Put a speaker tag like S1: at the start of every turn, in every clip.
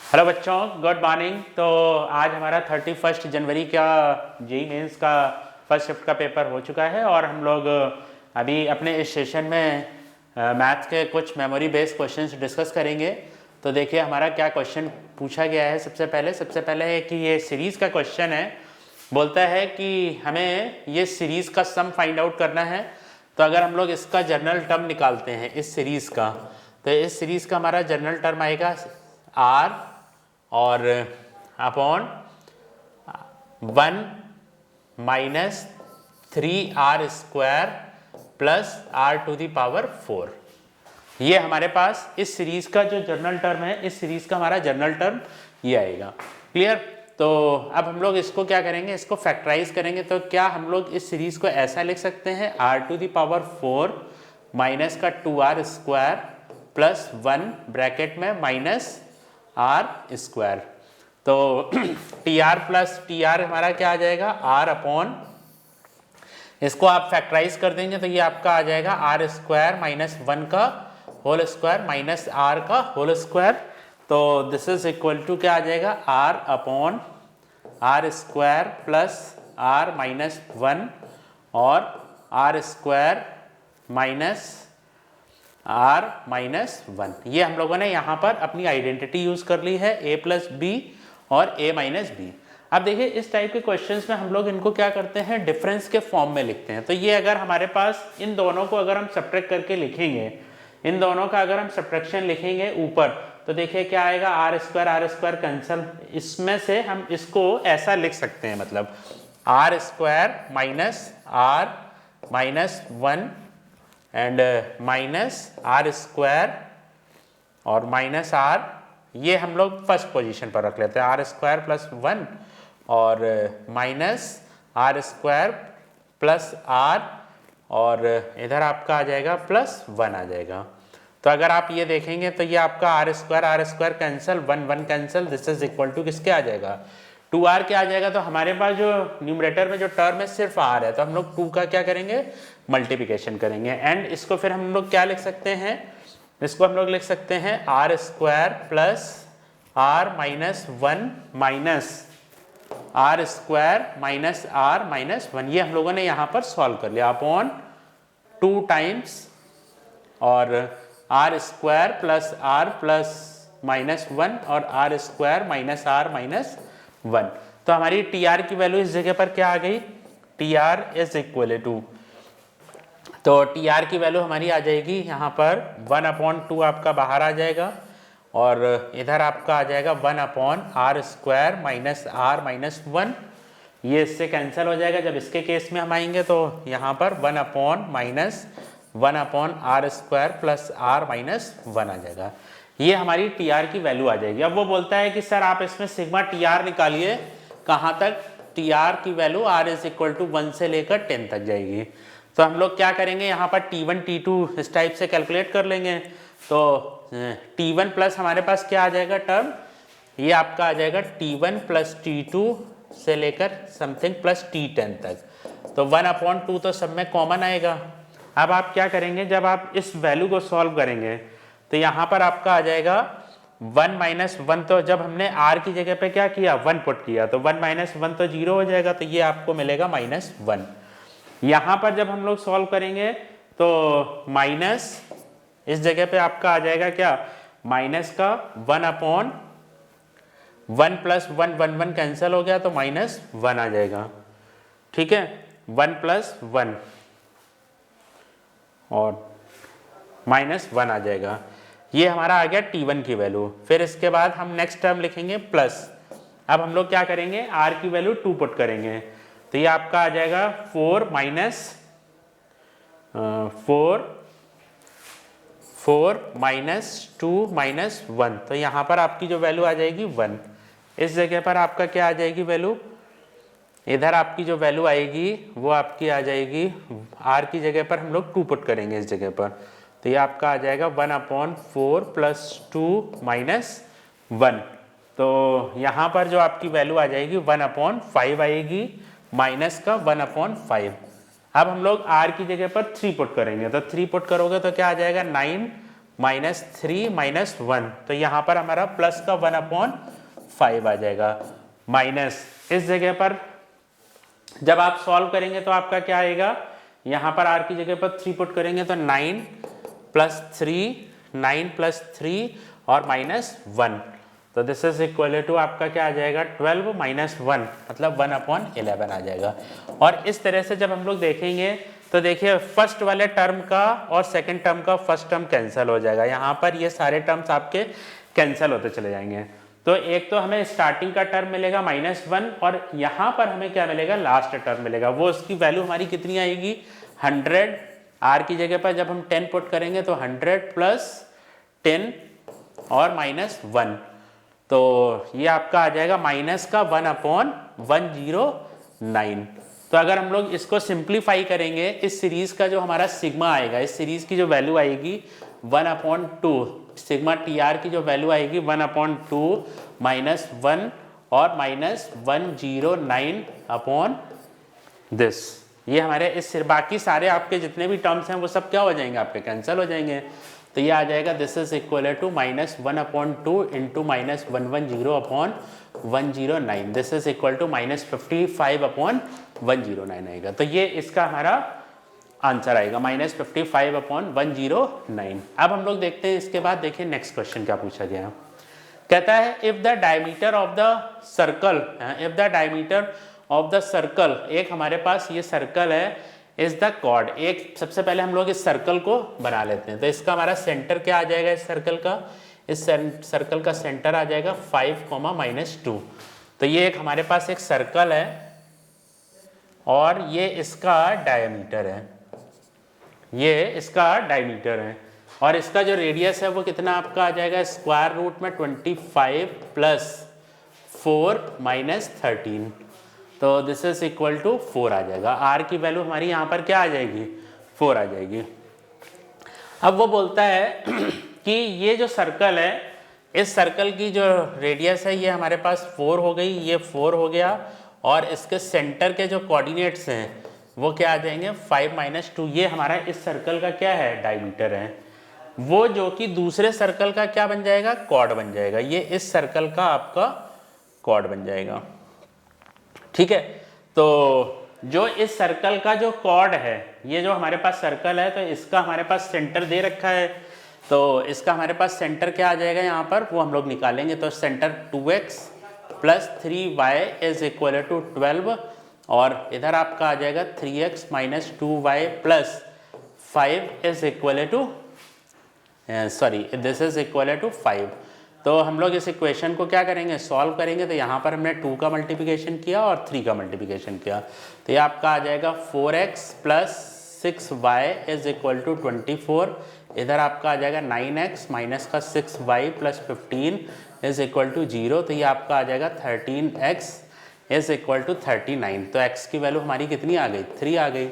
S1: Hello बच्चों, good morning. तो आज हमारा 31 जनवरी का जेईई मेंस का फर्स्ट शिफ्ट का पेपर हो चुका है और हम लोग अभी अपने इस सेशन में मैथ्स के कुछ मेमोरी बेस्ड क्वेश्चंस डिस्कस करेंगे। तो देखिए हमारा क्या क्वेश्चन पूछा गया है। सबसे पहले है कि ये सीरीज़ का क्वेश्चन है। बोलता है कि हमें ये सीरीज़ का सम फाइंड आउट करना है। तो अगर हम लोग इसका जनरल टर्म निकालते हैं इस सीरीज़ का, तो इस सीरीज़ का हमारा जनरल टर्म आएगा आर और upon 1 minus 3r square plus r to the power 4। ये हमारे पास इस सीरीज का जो जनरल टर्म है, इस सीरीज का हमारा जनरल टर्म ये आएगा। क्लियर? तो अब हम लोग इसको क्या करेंगे, इसको फैक्टराइज करेंगे। तो क्या हम लोग इस सीरीज को ऐसा लिख सकते हैं r to the power 4 minus का 2r स्क्वायर प्लस 1 ब्रैकेट में माइनस आर स्क्वायर। तो t r plus t r हमारा क्या आ जाएगा, आर अपॉन, इसको आप फैक्टराइज कर देंगे तो ये आपका आ जाएगा आर स्क्वायर माइनस 1 का होल स्क्वायर माइनस आर का होल स्क्वायर। तो दिस इज इक्वल टू क्या आ जाएगा, r upon r square plus r minus 1 और r square minus r minus 1। ये हम लोगों ने यहाँ पर अपनी आइडेंटिटी यूज कर ली है, a प्लस बी और a माइनस बी। अब देखिए इस टाइप के क्वेश्चंस में हम लोग इनको क्या करते हैं, डिफरेंस के फॉर्म में लिखते हैं। तो ये अगर हमारे पास इन दोनों को अगर हम सब्ट्रैक्ट करके लिखेंगे, इन दोनों का अगर हम सब्ट्रैक्शन लिखेंगे ऊपर, तो देखिए क्या आएगा, आर स्क्वायर कैंसल। इसमें से हम इसको ऐसा लिख सकते हैं, मतलब r square minus r minus 1 and minus r square और माइनस आर, ये हम लोग फर्स्ट पोजीशन पर रख लेते हैं, आर स्क्वायर प्लस 1 और minus r square plus r और इधर आपका आ जाएगा प्लस 1 आ जाएगा। तो अगर आप ये देखेंगे तो ये आपका r square cancel, 1 1 cancel, this is equal to किसके आ जाएगा, 2r क्या आ जाएगा। तो हमारे पास जो न्यूमरेटर में जो टर्म है सिर्फ r है, तो हम लोग 2 का क्या करेंगे, मल्टीप्लिकेशन करेंगे। एंड इसको फिर हम लोग क्या लिख सकते हैं, इसको हम लोग लिख सकते हैं r square plus r minus 1 minus r square minus r minus 1। ये हम लोगों ने यहाँ पर सॉल्व कर लिया अपॉन 2 टाइम्स और r square plus r plus minus 1 और r square minus r minus 1। तो हमारी टी आर की वैल्यू इस जगह पर क्या आ गई, t r is equal to, तो टी आर की वैल्यू हमारी आ जाएगी यहाँ पर 1/2 आपका बाहर आ जाएगा और इधर आपका आ जाएगा 1/r square minus r minus 1। ये इससे कैंसिल हो जाएगा। जब इसके केस में हम आएंगे तो यहाँ पर 1/r square plus r minus 1 आ जाएगा। ये हमारी टी आर की वैल्यू आ जाएगी। अब वो बोलता है कि सर आप इसमें सिग्मा टी आर निकालिए, कहाँ तक, टी आर की value r is equal to 1 से लेकर 10 तक जाएगी। तो हम लोग क्या करेंगे, यहाँ पर T1 T2 इस टाइप से कैलकुलेट कर लेंगे। तो T1 प्लस हमारे पास क्या आ जाएगा टर्म, ये आपका आ जाएगा T1 प्लस T2 से लेकर समथिंग प्लस T10 तक। तो 1/2 तो सब में कॉमन आएगा। अब आप क्या करेंगे, जब आप इस वैल्यू को सॉल्व करेंगे तो यहाँ पर आपका आ जाएगा 1 माइनस 1। तो जब हमने r की जगह पे क्या किया, 1 पुट किया, तो 1 माइनस 1 तो 0 हो जाएगा, तो ये आपको मिलेगा -1। यहाँ पर जब हम लोग सॉल्व करेंगे तो माइनस इस जगह पे आपका आ जाएगा क्या, माइनस का 1/1 प्लस 1 1 1 कैंसिल हो गया तो -1 आ जाएगा। ठीक है, 1 प्लस 1 और -1 आ जाएगा। ये हमारा आ गया T1 की वैल्यू। फिर इसके बाद हम नेक्स्ट टर्म लिखेंगे प्लस। अब हम लोग क्या करेंगे, r की वैल्यू 2 पुट करेंगे, तो ये आपका आ जाएगा 4 माइनस 2 माइनस 1। तो यहाँ पर आपकी जो वैल्यू आ जाएगी 1। इस जगह पर आपका क्या आ जाएगी वैल्यू, इधर आपकी जो वैल्यू आएगी वो आपकी आ जाएगी, r की जगह पर हम लोग 2 पुट करेंगे इस जगह पर, तो ये आपका आ जाएगा 1/4 प्लस 2 माइनस 1। तो यहाँ पर जो आपकी वैल्यू आ जाएगी 1/5 आएगी, माइनस का 1/5। अब हम लोग r की जगह पर 3 पुट करेंगे, तो 3 पुट करोगे तो क्या आ जाएगा 9 -3 -1, तो यहाँ पर हमारा प्लस का 1/5 आ जाएगा। माइनस इस जगह पर जब आप सॉल्व करेंगे तो आपका क्या आएगा, यहाँ पर r की जगह पर 3 पुट करेंगे तो 9 + 3, 9 + 3 और -1, तो दिस इज इक्वल टू आपका क्या आ जाएगा 12 - 1 मतलब 1/11 आ जाएगा। और इस तरह से जब हम लोग देखेंगे तो देखिए फर्स्ट वाले टर्म का और सेकंड टर्म का फर्स्ट टर्म कैंसिल हो जाएगा, यहाँ पर ये सारे टर्म्स आपके कैंसिल होते चले जाएंगे। तो एक तो हमें स्टार्टिंग का टर्म मिलेगा -1 और यहाँ पर हमें क्या मिलेगा, लास्ट टर्म मिलेगा, वो उसकी वैल्यू हमारी कितनी आएगी 100। r की जगह पर जब हम 10 पुट करेंगे तो 100 + 10 और -1, तो ये आपका आ जाएगा माइनस का 1/109। तो अगर हम लोग इसको सिंप्लीफाई करेंगे, इस सीरीज का जो हमारा सिग्मा आएगा, इस सीरीज की जो वैल्यू आएगी 1/2, सिग्मा TR की जो वैल्यू आएगी 1/2 -1 और -109/दिस। ये हमारे इस बाकी सारे आपके जितने भी टर्म्स हैं वो सब क्या हो जाएंगे, आपके कैंसिल हो जाएंगे। तो ये आ जाएगा this is equal to -1/2 into -110/109, this is equal to -55/109 आएगा। तो ये इसका हमारा आंसर आएगा -55/109। अब हम लोग देखते हैं इसके बाद, देखिए नेक्स्ट क्वेश्चन क्या पूछा गया। कहता है if the diameter of the circle, एक हमारे पास ये सर्कल है, इज द कॉर्ड। एक सबसे पहले हम लोग इस सर्कल को बना लेते हैं। तो इसका हमारा सेंटर क्या आ जाएगा, इस सर्कल का, इस सर्कल का सेंटर आ जाएगा 5, -2। तो ये एक हमारे पास एक सर्कल है और ये इसका डायमीटर है, ये इसका डायमीटर है और इसका जो रेडियस है वो कितना आपका आ जाएगा, स्क्वायर रूट में 25 + 4 - 13, तो दिस इज इक्वल टू 4 आ जाएगा। r की वैल्यू हमारी यहाँ पर क्या आ जाएगी, 4 आ जाएगी। अब वो बोलता है कि ये जो सर्कल है, इस सर्कल की जो रेडियस है ये हमारे पास 4 हो गई, ये 4 हो गया और इसके सेंटर के जो कोऑर्डिनेट्स हैं वो क्या आ जाएंगे 5 - 2। ये हमारा इस सर्कल का क्या है, डायमीटर है, वो जो कि दूसरे सर्कल का क्या बन जाएगा, कॉर्ड बन जाएगा। ये इस सर्कल का आपका कॉर्ड बन जाएगा, ठीक है। तो जो इस सर्कल का जो कॉर्ड है, ये जो हमारे पास सर्कल है, तो इसका हमारे पास सेंटर दे रखा है, तो इसका हमारे पास सेंटर क्या आ जाएगा यहाँ पर, वो हम लोग निकालेंगे। तो centre 2x + 3y is equal to 12 और इधर आपका आ जाएगा 3x - 2y + 5 is equal to this is equal to 5। तो हम लोग इस इक्वेशन को क्या करेंगे, सॉल्व करेंगे। तो यहाँ पर हमने 2 का मल्टीप्लिकेशन किया और 3 का मल्टीप्लिकेशन किया, तो ये आपका आ जाएगा 4x + 6y is equal to 24। इधर आपका आ जाएगा 9x - का 6y + 15 इज इक्वल टू 0, तो ये आपका आ जाएगा 13x इज इक्वल टू 39। तो x की वैल्यू हमारी कितनी आ गई, 3 आ गई।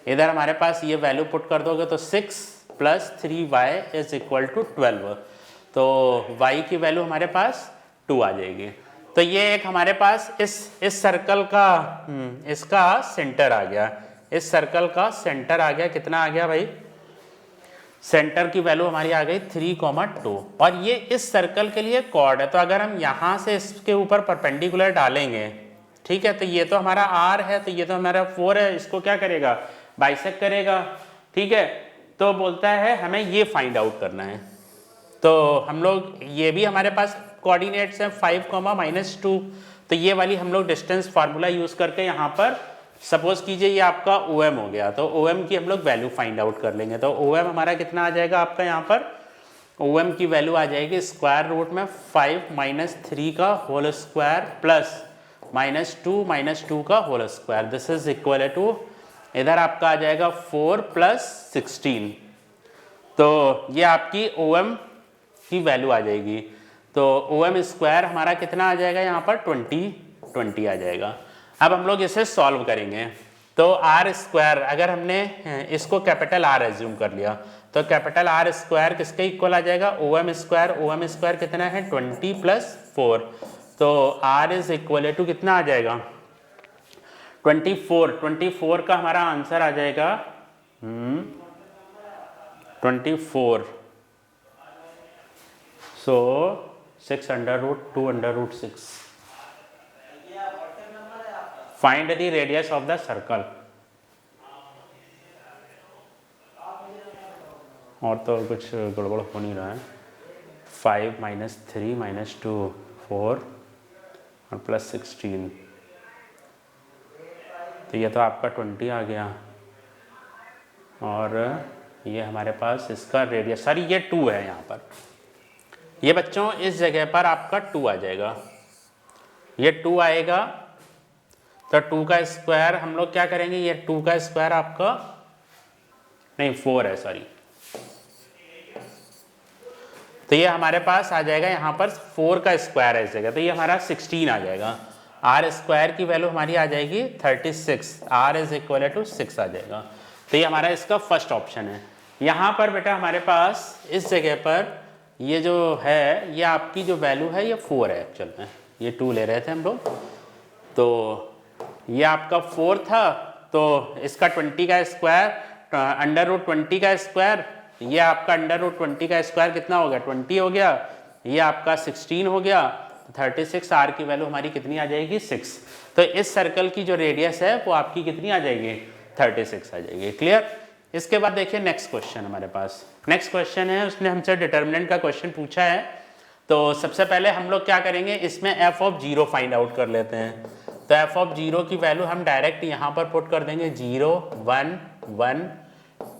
S1: इधर हमारे पास ये वैल्यू पुट कर दोगे तो 6 + 3y इज इक्वल टू 12, तो y की वैल्यू हमारे पास 2 आ जाएगी। तो ये एक हमारे पास इस सर्कल का इसका सेंटर आ गया, इस सर्कल का सेंटर आ गया, कितना आ गया भाई, सेंटर की वैल्यू हमारी आ गई 3,2 और ये इस सर्कल के लिए कॉर्ड है। तो अगर हम यहाँ से इसके ऊपर परपेंडिकुलर डालेंगे, ठीक है, तो ये तो हमारा r है, तो ये तो हमारा 4 है, इसको क्या करेगा, बाइसेक्ट करेगा, ठीक है। तो बोलता है हमें ये फाइंड आउट करना है। तो हम लोग, ये भी हमारे पास कोऑर्डिनेट्स हैं 5, -2, तो ये वाली हम लोग डिस्टेंस फार्मूला यूज करके यहाँ पर सपोज कीजिए ये आपका OM हो गया, तो OM की हम लोग वैल्यू फाइंड आउट कर लेंगे। तो OM हमारा कितना आ जाएगा आपका, यहाँ पर OM की वैल्यू आ जाएगी स्क्वायर रूट में 5 - 3 का होल स्क्वायर प्लस -2 - 2 का whole square, this is equal to, इधर आपका आ जाएगा 4 + 16, तो ये आपकी OM की वैल्यू आ जाएगी। तो OM स्क्वायर हमारा कितना आ जाएगा यहाँ पर 20 आ जाएगा। अब हम लोग इसे सॉल्व करेंगे। तो r स्क्वायर, अगर हमने इसको कैपिटल R एज्यूम कर लिया, तो कैपिटल R स्क्वायर किसके इक्वल आ जाएगा, OM स्क्वायर कितना है 20 + 4, तो r इज इक्वल टू कितना आ जाएगा 24 का हमारा आंसर आ जाएगा 24 so 6 under root 2 under root 6। Find the radius of the circle. और तो कुछ गड़बड़ हो नहीं रहा है। 5 माइनस 3 माइनस 2 4 और प्लस 16, तो ये तो आपका 20 आ गया। और ये हमारे पास इसका रेडियस, सॉरी ये 2 है यहाँ पर। ये बच्चों इस जगह पर आपका 2 आ जाएगा, ये 2 आएगा। तो 2 का स्क्वायर हम लोग क्या करेंगे, ये 2 का स्क्वायर आपका नहीं 4 है, सॉरी। तो ये हमारे पास आ जाएगा यहाँ पर 4 का स्क्वायर है इस जगह, तो ये हमारा 16 आ जाएगा। आर स्क्वायर की वैल्यू हमारी आ जाएगी 36, आर इज इक्वल टू 6 आ जाएगा। तो ये हमारा इसका फर्स्ट ऑप्शन है। यहाँ पर बेटा हमारे पास इस जगह पर ये जो है, ये आपकी जो वैल्यू है ये 4 है एक्चुअल में, ये 2 ले रहे थे हम लोग, तो ये आपका 4 था। तो इसका 20 का स्क्वायर अंडर रूट 20 का स्क्वायर, ये आपका अंडर रूट 20 का स्क्वायर कितना हो गया 20 हो गया, ये आपका 16 हो गया। 36, आर की वैल्यू हमारी कितनी आ जाएगी 6। तो इस सर्कल की जो रेडियस है वो आपकी कितनी आ जाएगी 36 आ जाएगी। क्लियर। इसके बाद देखिए नेक्स्ट क्वेश्चन हमारे पास। नेक्स्ट क्वेश्चन है, उसने हमसे डिटर्मिनेंट का क्वेश्चन पूछा है। तो सबसे पहले हम लोग क्या करेंगे, इसमें एफ ऑफ 0 फाइंड आउट कर लेते हैं। तो एफ ऑफ 0 की वैल्यू हम डायरेक्ट यहाँ पर पुट कर देंगे 0 1 1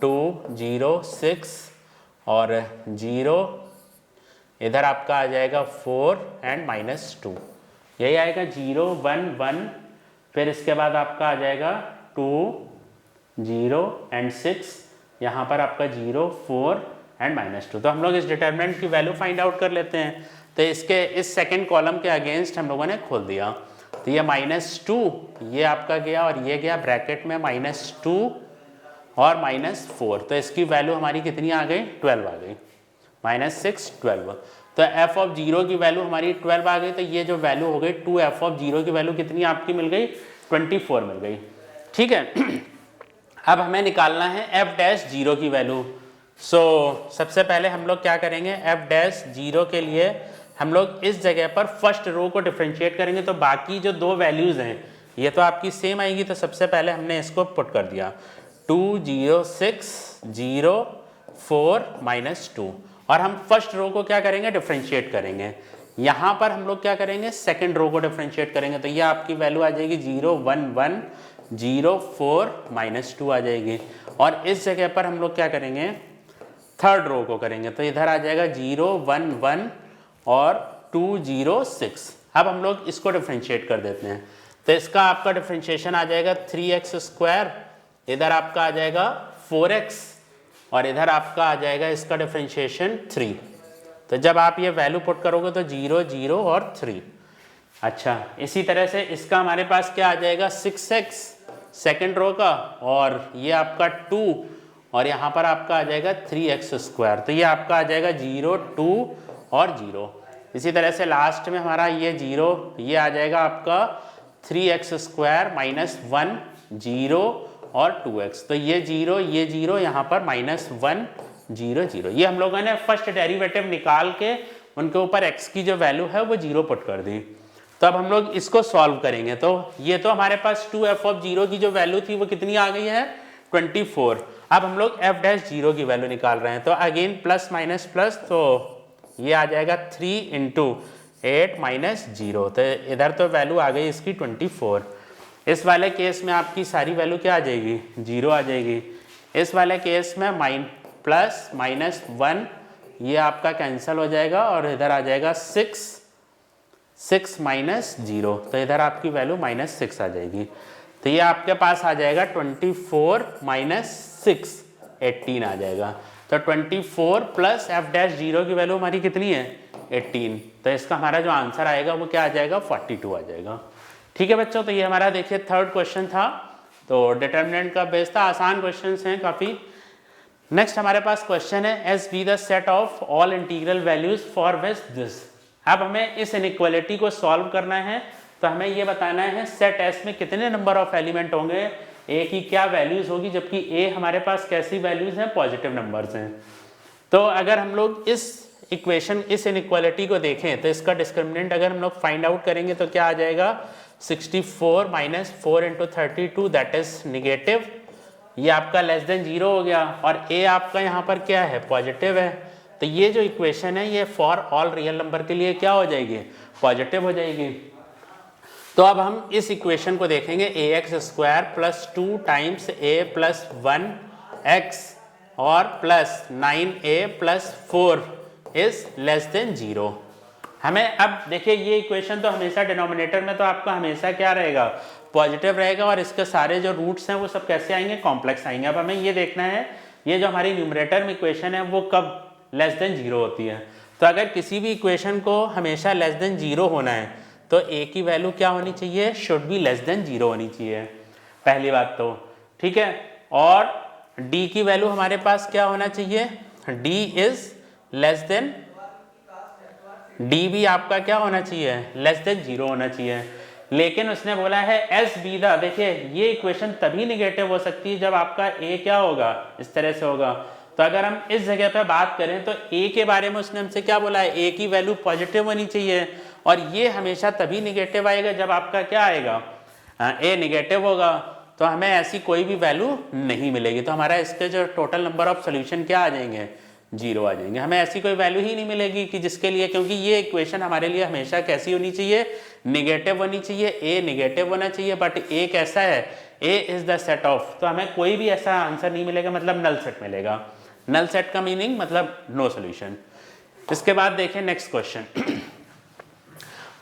S1: 2 0 6 और 0, इधर आपका आ जाएगा 4 एंड -2, यही आएगा 0 1 1। फिर इसके बाद आपका आ जाएगा 2 0 एंड 6, यहाँ पर आपका 0 4 एंड -2। तो हम लोग इस डिटर्मिनेंट की वैल्यू फाइंड आउट कर लेते हैं। तो इसके इस सेकंड कॉलम के अगेंस्ट हम लोगों ने खोल दिया। तो ये -2 ये आपका गया और ये गया ब्रैकेट में -2 और -4। तो इसकी वैल्यू हमारी कितनी आ गई 12 आ गई, -6 12। तो एफ ऑफ 0 की वैल्यू हमारी 12 आ गई। तो ये जो वैल्यू हो गई 2 एफ ऑफ 0 की वैल्यू कितनी आपकी मिल गई 24 मिल गई। ठीक है। अब हमें निकालना है एफ डैश 0 की वैल्यू। सो सबसे पहले हम लोग क्या करेंगे, एफ डैश 0 के लिए हम लोग इस जगह पर फर्स्ट रो को डिफरेंशिएट करेंगे। तो बाकी जो 2 वैल्यूज हैं ये तो आपकी सेम आएगी। तो सबसे पहले हमने इसको पुट कर दिया 2 0 6 0 4 -2, और हम फर्स्ट रो को क्या करेंगे डिफरेंशिएट करेंगे। यहाँ पर हम लोग क्या करेंगे सेकंड रो को डिफरेंशिएट करेंगे। तो ये आपकी वैल्यू आ जाएगी 0 1 1 0 4 -2 आ जाएगी। और इस जगह पर हम लोग क्या करेंगे थर्ड रो को करेंगे। तो इधर आ जाएगा 0 1 1 और 2 0 6। अब हम लोग इसको डिफरेंशिएट कर देते हैं। तो इसका आपका डिफरेंशिएशन आ जाएगा 3x², इधर आपका आ जाएगा 4x और इधर आपका आ जाएगा इसका डिफरेंशिएशन 3। तो जब आप ये वैल्यू पुट करोगे तो 0 0 और 3। अच्छा, इसी तरह से इसका हमारे पास क्या आ जाएगा 6x सेकेंड रो का, और ये आपका 2 और यहाँ पर आपका आ जाएगा 3x²। तो ये आपका आ जाएगा 0 2 और 0। इसी तरह से लास्ट में हमारा ये 0 ये आ जाएगा आपका 3x² -1 0 और 2x। तो ये 0 यहाँ पर -1 0 0। ये हम लोगों ने फर्स्ट डेरिवेटिव निकाल के उनके ऊपर x की जो वैल्यू है वो 0 पुट कर दी। तो अब हम लोग इसको सॉल्व करेंगे। तो ये तो हमारे पास 2 एफ ऑफ 0 की जो वैल्यू थी वो कितनी आ गई है 24। अब हम लोग एफ डैश 0 की वैल्यू निकाल रहे हैं। तो अगेन प्लस माइनस प्लस, तो ये आ जाएगा 3 × 8 - 0। तो इधर तो वैल्यू आ गई इसकी 24। इस वाले केस में आपकी सारी वैल्यू क्या आ जाएगी 0 आ जाएगी। इस वाले केस में प्लस -1 ये आपका कैंसिल हो जाएगा और इधर आ जाएगा 6 -0। तो इधर आपकी वैल्यू -6 आ जाएगी। तो ये आपके पास आ जाएगा 24 - 6 18 आ जाएगा। तो 24 प्लस एफ डैश 0 की वैल्यू हमारी कितनी है 18। तो इसका हमारा जो आंसर आएगा वो क्या आ जाएगा 42 आ जाएगा। ठीक है बच्चों, तो ये हमारा देखिए थर्ड क्वेश्चन था। तो डिटर्मिनेंट का बेस था, आसान क्वेश्चंस हैं काफ़ी। नेक्स्ट हमारे पास क्वेश्चन है S be the set of all integral values for which this. अब हमें इस इनइक्वालिटी को सॉल्व करना है। तो हमें ये बताना है सेट एस में कितने नंबर ऑफ एलिमेंट होंगे, ए की क्या वैल्यूज होगी, जबकि ए हमारे पास कैसी वैल्यूज हैं पॉजिटिव नंबर्स हैं। तो अगर हम लोग इस इक्वेशन, इस इनइक्वालिटी को देखें तो इसका डिस्क्रिमिनेंट अगर हम लोग फाइंड आउट करेंगे तो क्या आ जाएगा, 64 minus 4 into 32 that is negative, ये आपका लेस देन 0 हो गया, और a आपका यहाँ पर क्या है, पॉजिटिव है। तो ये जो इक्वेशन है ये फॉर ऑल रियल नंबर के लिए क्या हो जाएगी, पॉजिटिव हो जाएगी। तो अब हम इस इक्वेशन को देखेंगे, ए एक्स स्क्वायर प्लस 2 टाइम्स ए प्लस 1x और plus 9a plus 4 is less than 0। हमें अब देखिए ये इक्वेशन तो हमेशा डिनोमिनेटर में तो आपका हमेशा क्या रहेगा, पॉजिटिव रहेगा, और इसके सारे जो रूट्स हैं वो सब कैसे आएंगे, कॉम्प्लेक्स आएंगे। अब हमें ये देखना है ये जो हमारी न्यूमरेटर में इक्वेशन है वो कब लेस देन 0 होती है। तो अगर किसी भी इक्वेशन को हमेशा लेस देन 0 होना है तो a की वैल्यू क्या होनी चाहिए, शुड बी लेस देन 0 होनी चाहिए, पहली बात तो, ठीक है। और d की वैल्यू हमारे पास क्या होना चाहिए, d is less than, d भी आपका क्या होना चाहिए, लेस देन 0 होना चाहिए। लेकिन उसने बोला है एस बी द, देखिए ये इक्वेशन तभी निगेटिव हो सकती है जब आपका a क्या होगा, इस तरह से होगा। तो अगर हम इस जगह पे बात करें तो a के बारे में उसने हमसे क्या बोला है, a की वैल्यू पॉजिटिव होनी चाहिए, और ये हमेशा तभी निगेटिव आएगा जब आपका क्या आएगा, a निगेटिव होगा। तो हमें ऐसी कोई भी वैल्यू नहीं मिलेगी, तो हमारा इसके जो टोटल नंबर ऑफ सोल्यूशन क्या आ जाएंगे, 0 आ जाएंगे। हमें ऐसी कोई वैल्यू ही नहीं मिलेगी कि जिसके लिए, क्योंकि ये इक्वेशन हमारे लिए हमेशा कैसी होनी चाहिए, निगेटिव होनी चाहिए, a निगेटिव होना चाहिए, बट a कैसा है, a is the set of, तो हमें कोई भी ऐसा आंसर नहीं मिलेगा, मतलब नल सेट मिलेगा। नल सेट का मीनिंग मतलब नो सोल्यूशन। इसके बाद देखें नेक्स्ट क्वेश्चन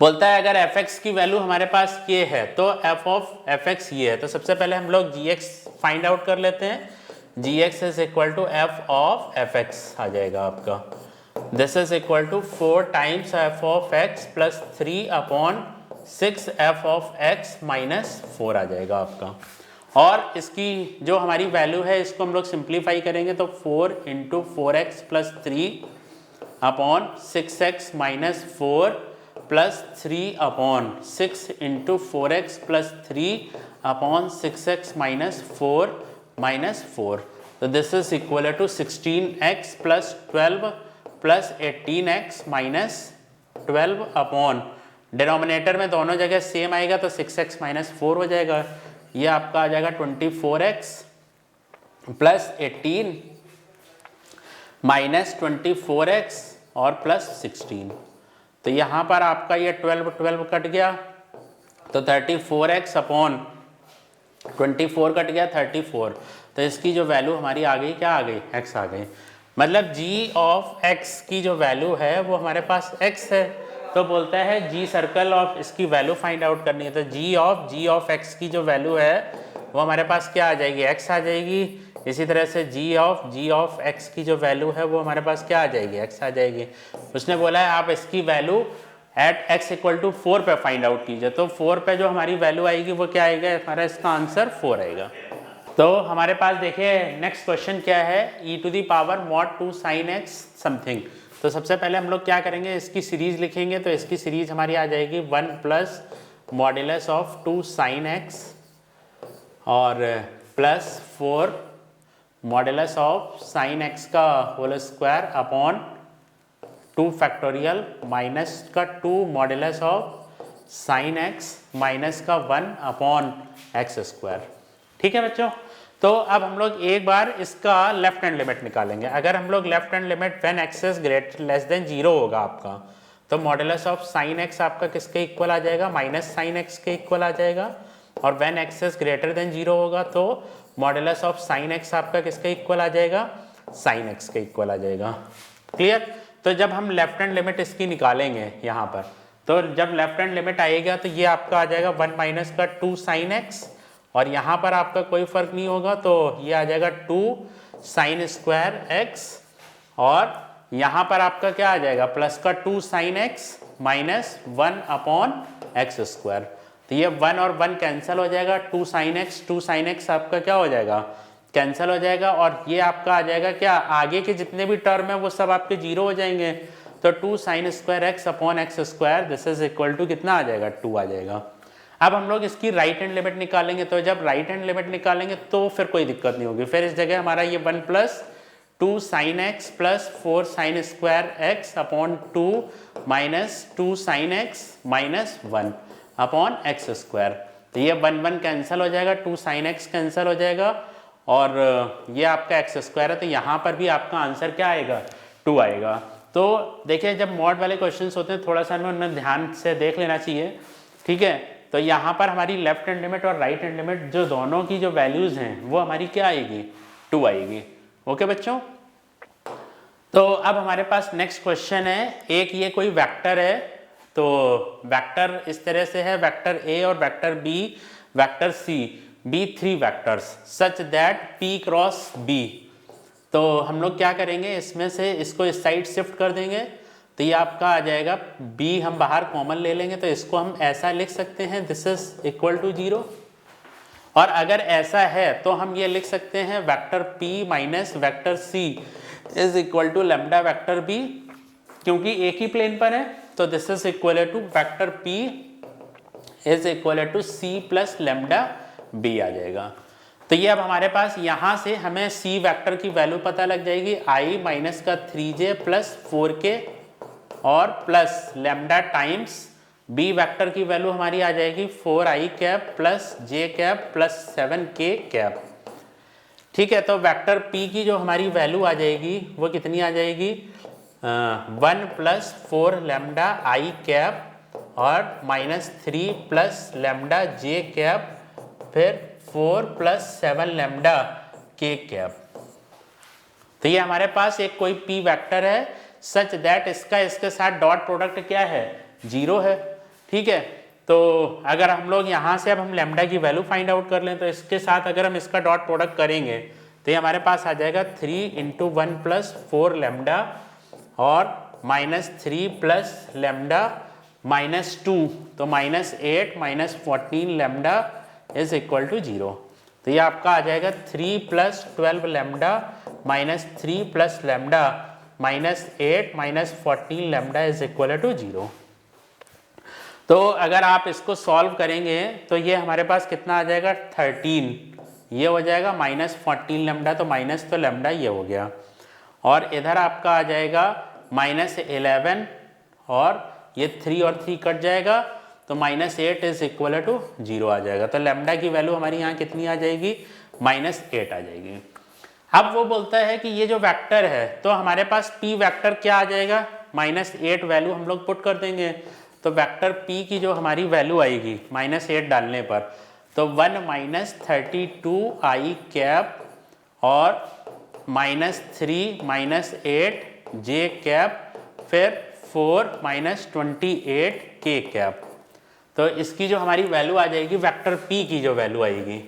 S1: बोलता है अगर fx की वैल्यू हमारे पास ये है तो f ऑफ fx ये है। तो सबसे पहले हम लोग gx फाइंड आउट कर लेते हैं, gx is equal to f of fx आ जाएगा आपका, this is equal to 4 times f of x plus 3 upon 6 f of x minus 4 आ जाएगा आपका। और इसकी जो हमारी वैल्यू है इसको हम लोग सिंप्लीफाई करेंगे तो 4 into 4x plus 3 upon 6x minus 4 plus 3 upon 6 into 4x plus 3 upon 6x minus 4 तो this is equal to 16x plus 12 plus 18x minus 12 upon, denominator में दोनों जगह सेम आएगा तो 6x माइनस 4 हो जाएगा, ये आपका आ जाएगा 24x प्लस 18 माइनस 24x और प्लस 16। तो यहाँ पर आपका ये 12 कट गया तो 34x अपॉन 24 कट गया 34, तो इसकी जो वैल्यू हमारी आ गई क्या आ गई, x आ गई। मतलब g ऑफ x की जो वैल्यू है वो हमारे पास x है, तो बोलता है g सर्कल ऑफ इसकी वैल्यू फाइंड आउट करनी है, तो g ऑफ x की जो वैल्यू है वो हमारे पास क्या आ जाएगी, x आ जाएगी। इसी तरह से g ऑफ x की जो वैल्यू है वो हमारे पास क्या आ जाएगी, x आ जाएगी। उसने बोला है आप इसकी value at x equal to 4 पे फाइंड आउट कीजिए, तो 4 पे जो हमारी वैल्यू आएगी वो क्या आएगा, हमारा इसका आंसर 4 आएगा। तो हमारे पास देखिए नेक्स्ट क्वेश्चन क्या है, e to the power mod 2 sin x something. तो सबसे पहले हम लोग क्या करेंगे, इसकी सीरीज लिखेंगे, तो इसकी सीरीज हमारी आ जाएगी 1 plus modulus of 2 sin x और plus 4 modulus of sin x का whole square upon 2 factorial minus का 2 modulus of sin x minus का 1 अपॉन x स्क्वायर। ठीक है बच्चों, तो अब हम लोग एक बार इसका लेफ्ट हैंड लिमिट निकालेंगे। अगर हम लोग left hand limit when x is greater less than 0 होगा आपका, तो मॉड्यूलस ऑफ sin x आपका किसके इक्वल आ जाएगा, माइनस sin x के इक्वल आ जाएगा। और when x is greater than 0 होगा तो मॉड्यूलस ऑफ sin x आपका किसके इक्वल आ जाएगा, sin x के इक्वल आ जाएगा। क्लियर। तो जब हम लेफ्ट हैंड लिमिट इसकी निकालेंगे यहाँ पर, तो जब लेफ्ट हैंड लिमिट आएगा तो ये आपका आ जाएगा 1 माइनस का 2 sin x, और यहाँ पर आपका कोई फर्क नहीं होगा तो ये आ जाएगा 2 sin स्क्वायर x, और यहाँ पर आपका क्या आ जाएगा प्लस का 2 sin x minus 1 upon x square. तो ये 1 और 1 कैंसिल हो जाएगा, 2 sin x आपका क्या हो जाएगा, कैंसिल हो जाएगा, और ये आपका आ जाएगा क्या, आगे के जितने भी टर्म है वो सब आपके 0 हो जाएंगे। तो 2 sin square x upon x square this is equal to कितना आ जाएगा, 2 आ जाएगा। अब हम लोग इसकी राइट हैंड लिमिट निकालेंगे, तो जब राइट हैंड लिमिट निकालेंगे तो फिर कोई दिक्कत नहीं होगी, फिर इस जगह हमारा ये 1 plus 2 sin x plus 4 sin square x upon 2 minus 2 sin x minus 1 upon x square. तो ये 1 1 कैंसिल हो जाएगा, 2 sin x कैंसिल हो जाएगा और ये आपका एक्स स्क्वायर है। तो यहाँ पर भी आपका आंसर क्या आएगा? 2 आएगा। तो देखिए जब मॉड वाले क्वेश्चंस होते हैं थोड़ा सा हमें उनमें ध्यान से देख लेना चाहिए, ठीक है। तो यहाँ पर हमारी लेफ्ट हैंड लिमिट और राइट हैंड लिमिट जो दोनों की जो वैल्यूज़ हैं वो हमारी क्या आएगी? 2 आएगी। ओके बच्चों, तो अब हमारे पास नेक्स्ट क्वेश्चन है। एक ये कोई वेक्टर है, तो वेक्टर इस तरह से है, वेक्टर ए और vector b, vector c, be 3 vectors such that p cross b. तो हम लोग क्या करेंगे, इसमें से इसको इस साइड शिफ्ट कर देंगे, तो ये आपका आ जाएगा b, हम बाहर कॉमन ले लेंगे तो इसको हम ऐसा लिख सकते हैं, दिस इज इक्वल टू 0। और अगर ऐसा है तो हम ये लिख सकते हैं vector p minus vector c is equal to lambda vector b, क्योंकि एक ही प्लेन पर है। तो this is equal to vector p is equal to c plus lambda b आ जाएगा। तो ये अब हमारे पास यहाँ से हमें c वेक्टर की वैल्यू पता लग जाएगी, i माइनस का 3j प्लस 4k और plus lambda times b vector की वैल्यू हमारी आ जाएगी 4i cap plus j cap plus 7k cap. ठीक है, तो वेक्टर p की जो हमारी वैल्यू आ जाएगी वो कितनी आ जाएगी? 1 प्लस 4 लैम्डा i कैप और minus 3 plus lambda j cap, फिर 4 प्लस 7 लैम्डा k कैप। तो ये हमारे पास एक कोई p वेक्टर है सच दैट इसके साथ डॉट प्रोडक्ट क्या है? 0 है। ठीक है, तो अगर हम लोग यहाँ से अब हम लैम्डा की वैल्यू फाइंड आउट कर लें तो इसके साथ अगर हम इसका डॉट प्रोडक्ट करेंगे तो ये हमारे पास आ जाएगा 3 इंटू 1 प्लस 4 लैम्डा और माइनस 3 प्लस लैम्डा माइनस 2, तो minus 8 minus 14 lambda is equal to 0। तो ये आपका आ जाएगा 3 plus 12 lambda minus 3 plus lambda minus 8 minus 14 lambda is equal to 0। तो अगर आप इसको सॉल्व करेंगे तो ये हमारे पास कितना आ जाएगा? 13, ये हो जाएगा माइनस 14 लैम्डा, तो माइनस तो लैम्डा ये हो गया, और इधर आपका आ जाएगा माइनस 11 और ये 3 और 3 कट जाएगा तो माइनस 8 इज इक्वल टू 0 आ जाएगा। तो लैम्डा की वैल्यू हमारी यहाँ कितनी आ जाएगी? माइनस 8 आ जाएगी। अब वो बोलता है कि ये जो वेक्टर है तो हमारे पास p वेक्टर क्या आ जाएगा? माइनस 8 वैल्यू हम लोग पुट कर देंगे, तो वेक्टर p की जो हमारी वैल्यू आएगी माइनस 8 डालने पर, तो 1 माइनस 32i कैप और माइनस 3 माइनस 8j कैप, फिर 4 माइनस 28k कैप। तो इसकी जो हमारी वैल्यू आ जाएगी वेक्टर p की जो वैल्यू आएगी,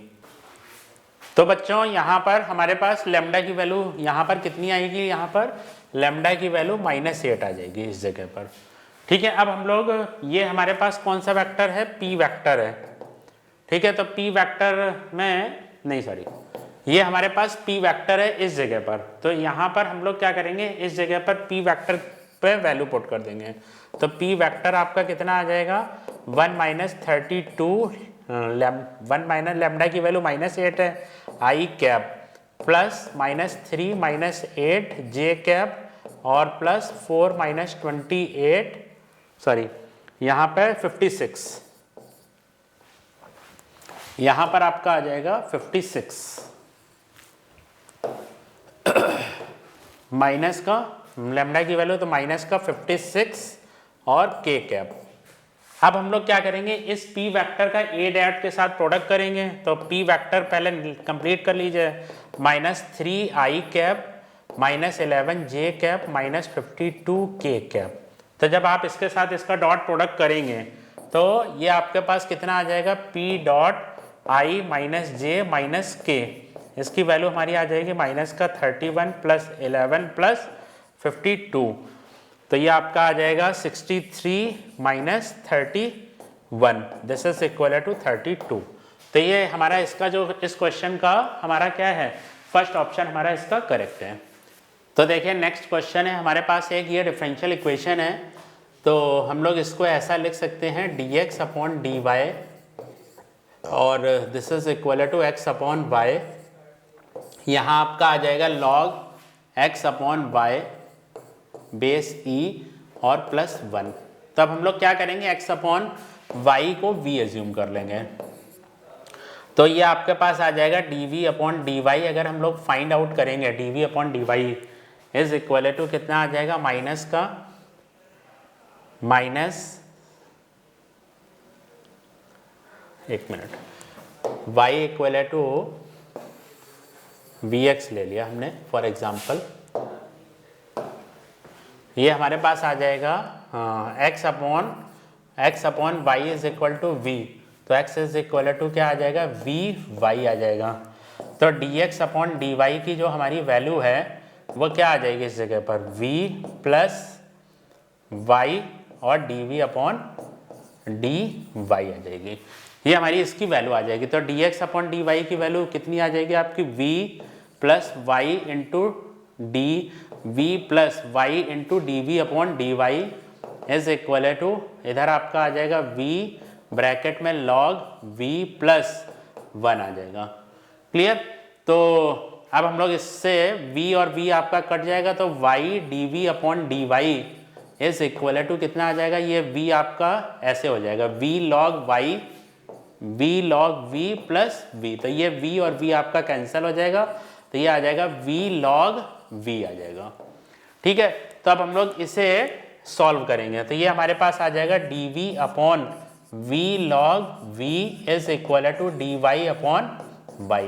S1: तो बच्चों यहाँ पर हमारे पास लैम्डा की वैल्यू यहाँ पर कितनी आएगी? यहाँ पर लैम्डा की वैल्यू माइनस 8 आ जाएगी इस जगह पर। ठीक है, अब हम लोग ये हमारे पास कौन सा वेक्टर है? p वेक्टर है। ठीक है, तो p वेक्टर में नहीं, सॉरी, ये हमारे पास p वेक्टर है इस जगह पर। तो यहाँ पर हम लोग क्या करेंगे? इस जगह पर p वेक्टर पे वैल्यू पुट कर देंगे, तो p वेक्टर आपका कितना आ जाएगा? 1 माइनस 32 1 माइनस लैम्डा की वैल्यू माइनस 8 है, i cap plus minus 3 minus 8 j cap और प्लस 4 माइनस 28, सॉरी यहाँ पर 56, यहाँ पर आपका आ जाएगा 56 माइनस का लैम्डा की वैल्यू तो माइनस का 56 और k कैप। अब हम लोग क्या करेंगे? इस p वेक्टर का a डैट के साथ प्रोडक्ट करेंगे, तो p वेक्टर पहले कंप्लीट कर लीजिए, minus 3i cap minus 11j cap minus 52k cap. तो जब आप इसके साथ इसका डॉट प्रोडक्ट करेंगे तो ये आपके पास कितना आ जाएगा? p dot i minus j minus k, इसकी वैल्यू हमारी आ जाएगी माइनस का 31 प्लस 11 प्लस 52, तो ये आपका आ जाएगा 63 minus 31, this is equal to 32। तो ये हमारा इसका जो इस क्वेश्चन का हमारा क्या है? फर्स्ट ऑप्शन हमारा इसका करेक्ट है। तो देखिए नेक्स्ट क्वेश्चन है हमारे पास, एक ये डिफरेंशियल इक्वेशन है, तो हम लोग इसको ऐसा लिख सकते हैं dx अपॉन dy और this is equal to x upon y। यहाँ आपका आ जाएगा log x upon y base e और प्लस 1। तब हम लोग क्या करेंगे, x अपॉन वाई को v एज्यूम कर लेंगे। तो ये आपके पास आ जाएगा dv अपॉन dy। अगर हम लोग फाइंड आउट करेंगे dv upon dy is equal to कितना आ जाएगा, माइनस का माइनस, एक minute, y equal to vx ले लिया हमने फॉर एग्जांपल। ये हमारे पास आ जाएगा x upon y is equal to v। तो x इज इक्वल टू क्या आ जाएगा, vy आ जाएगा। तो dx अपॉन dy की जो हमारी वैल्यू है वो क्या आ जाएगी इस जगह पर, v प्लस y और dv अपॉन dy आ जाएगी। ये हमारी इसकी वैल्यू आ जाएगी। तो dx अपॉन dy की वैल्यू कितनी आ जाएगी आपकी, v plus y into d, v plus y into d v upon d y is equal to, इधर आपका आ जाएगा v ब्रैकेट में log v प्लस 1 आ जाएगा। क्लियर। तो अब हम लोग इससे v और v आपका कट जाएगा, तो y dv upon dy is equal to कितना आ जाएगा, ये v आपका ऐसे हो जाएगा v log y, v log v plus v। तो ये v और v आपका कैंसिल हो जाएगा, तो ये आ जाएगा v log v आ जाएगा। ठीक है। तो अब हम लोग इसे सॉल्व करेंगे, तो ये हमारे पास आ जाएगा dv upon v log v is equal to dy अपॉन y।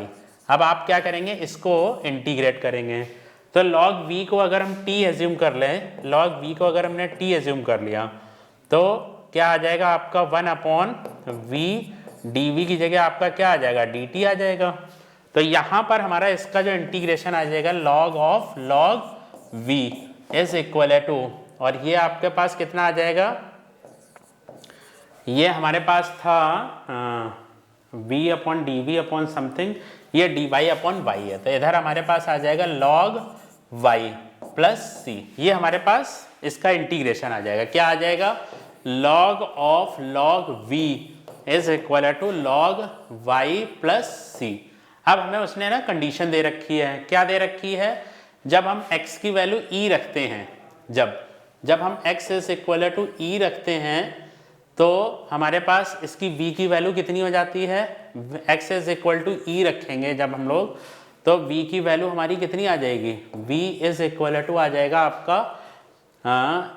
S1: अब आप क्या करेंगे, इसको इंटीग्रेट करेंगे। तो log v को अगर हम t एज्यूम कर लें, log v को अगर हमने t एज्यूम कर लिया तो क्या आ जाएगा आपका 1 अपॉन v, dv की जगह आपका क्या आ जाएगा, dt आ जाएगा। तो यहाँ पर हमारा इसका जो इंटीग्रेशन आ जाएगा log of log v is equal to, और ये आपके पास कितना आ जाएगा, ये हमारे पास था v upon d v upon something, ये डी वाई अपॉन वाई है। तो इधर हमारे पास आ जाएगा log y प्लस सी, ये हमारे पास इसका इंटीग्रेशन आ जाएगा। क्या आ जाएगा, log of log v is equal to log y plus c. अब हमें उसने ना कंडीशन दे रखी है, क्या दे रखी है, जब हम x की वैल्यू e रखते हैं, जब हम x is equal to e रखते हैं तो हमारे पास इसकी v की वैल्यू कितनी हो जाती है, x is equal to e रखेंगे जब हम लोग, तो v की वैल्यू हमारी कितनी आ जाएगी, v इज इक्वल टू आ जाएगा आपका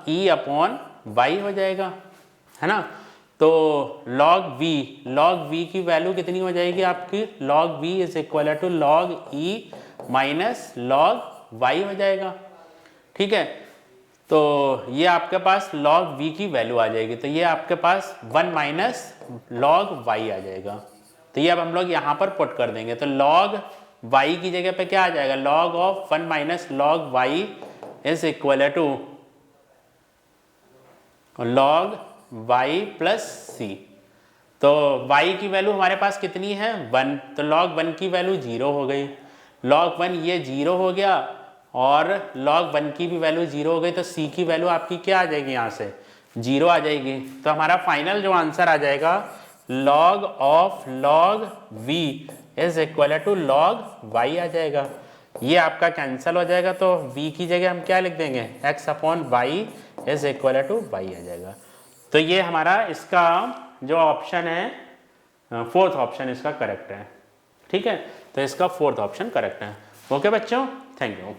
S1: e अपॉन y हो जाएगा, है ना। तो log v की वैल्यू कितनी हो जाएगी आपकी, log v is equal to log e minus log y हो जाएगा। ठीक है। तो ये आपके पास log v की वैल्यू आ जाएगी, तो ये आपके पास 1 माइनस log y आ जाएगा। तो ये अब हम लोग यहाँ पर पुट कर देंगे, तो log y की जगह पे क्या आ जाएगा, log of 1 minus log y is equal to log y plus c। तो y की वैल्यू हमारे पास कितनी है, 1, तो log 1 की वैल्यू 0 हो गई, log 1 ये 0 हो गया और log 1 की भी वैल्यू 0 हो गई, तो c की वैल्यू आपकी क्या आ जाएगी, यहाँ से 0 आ जाएगी। तो हमारा फाइनल जो आंसर आ जाएगा log of log v is equal to log y आ जाएगा। ये आपका कैंसिल हो जाएगा, तो v की जगह हम क्या लिख देंगे, x upon y is equal to y आ जाएगा। तो ये हमारा इसका जो ऑप्शन है, 4th ऑप्शन इसका करेक्ट है। ठीक है। तो इसका 4th ऑप्शन करेक्ट है। ओके बच्चों, थैंक यू।